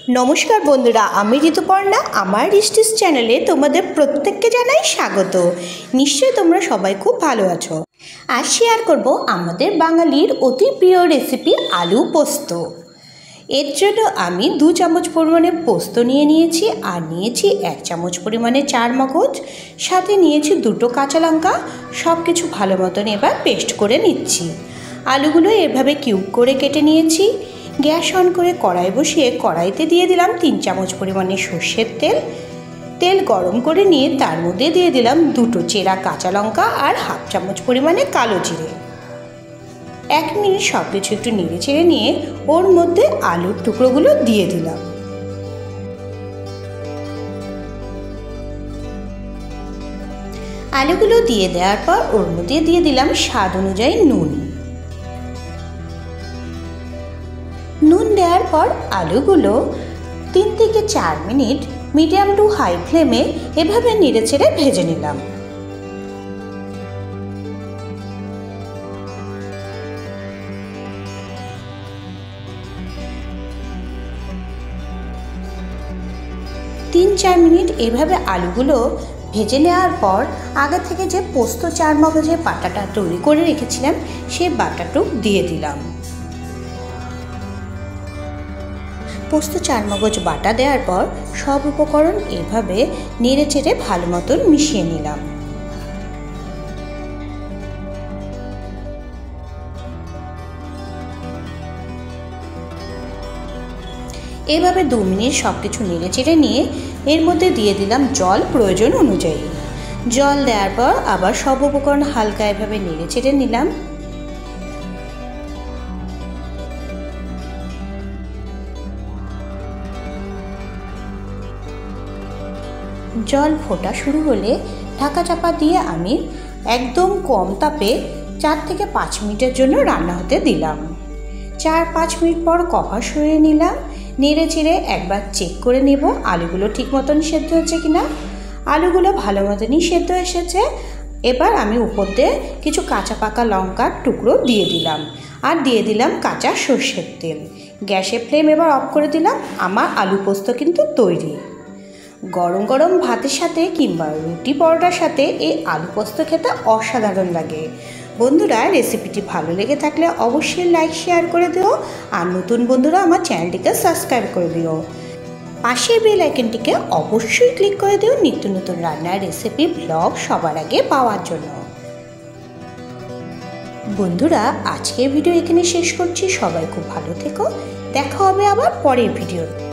नमस्कार बंधुरा आमी ऋतुपर्णा आमार रिस्टिस चैनेले तोमादेर प्रत्येकके जानाई स्वागत। निश्चय तोमरा सबाई खूब भालो आछो। आज शेयर करब आमादेर बांगालिर अति प्रिय रेसिपि आलू पोस्त। एर जोन्नो आमी 2 चामच परिमाणे पोस्त निये नियेछि आर नियेछि 1 चामच परिमाणे चार मगज, साथे नियेछि 2টো काँचा लंका। सबकिछु भालो मतन एबार पेस्ट करे निচ্ছি। आलूगुलो एभाবে किউব करे केटे नियेछि। गैस अन करे कड़ाई बसिए कड़ाईते दिए दिलाम 3 चामच परिमाणे सर्षेर तेल। तेल गरम करे निये तार मध्य दिए दिलाम 2টো चेरा काँचा लंका और हाफ चामच परिमाणे कालो जिरे। 1 मिनट सबकिछु एकटु नेड़े चेड़े निये ओर मध्य आलुर टुकरोगुलो दिए दिलाम। आलूगुलो दिए देওয়ার পর ওর মধ্যে দিয়ে দিলাম স্বাদ অনুযায়ী নুন। নুন দেওয়ার পর আলুগুলো 3 থেকে 4 মিনিট মিডিয়াম টু হাই ফ্লেমে এভাবে নেড়েচেড়ে ভেজে নিলাম। तीन चार मिनट एभाবে आलूगुलो भेजे नेওয়ার পর आगे থেকে যে পোস্ত চার মগজের বাটাটা তৈরি করে রেখেছিলাম সেই বাটাটুক দিয়ে দিলাম। পোস্ত চার মগজ বাটা দেওয়ার পর সব উপকরণ এভাবে নেড়েচেড়ে ভালো মতন মিশিয়ে নিলাম। এভাবে 2 মিনিট সবকিছু নেড়েচেড়ে নিয়ে এর মধ্যে দিয়ে দিলাম জল প্রয়োজন অনুযায়ী। জল দেওয়ার পর আবার সব উপকরণ হালকা এভাবে নেড়েচেড়ে নিলাম। जल फोटा शुरू होले ढाका चापा दिए आमी एकदम कम तापे 4 থেকে 5 मिनिटेर जोन्नो रान्ना होते दिलाम। 4-5 मिनट पर कभार सरिये निलाम। नेड़े चेड़े एक बार चेक करे नेब आलूगुलो ठीक मतन सेদ্ধ हच्छे किना। आलूगुलो भालो मतनई सेদ্ধ एसेछे। एबार आमी ऊपर दिये किछु काँचा पाका लंकार टुकरो दिए दिलाम और दिए दिलाम काँचा सर्षेर तेल। गैसेर फ्लेम एबार अफ करे दिलाम। आमार आलू पोस्त किन्तु तैरी। गरम गरम भातेर साथे किंबा रुटी परोटार साथे এই आलू पोस्त खेते असाधारण लागे। बंधुरा रेसिपिटी भालो लेगे थाकले अवश्य लाइक शेयर करे दिओ और नतून बंधुरा आमार चैनलटिके सबस्क्राइब करे दिओ। पाशे बेल आइकनटिके अवश्य क्लिक करे दिओ नित्य नतून रान्नार रेसिपि ब्लग सबार आगे पाওয়ার জন্য। बंधुरा आजकेर भिडियो एखाने शेष करछि। सबाई खूब भालो থেকো। দেখা হবে আবার পরের ভিডিওতে।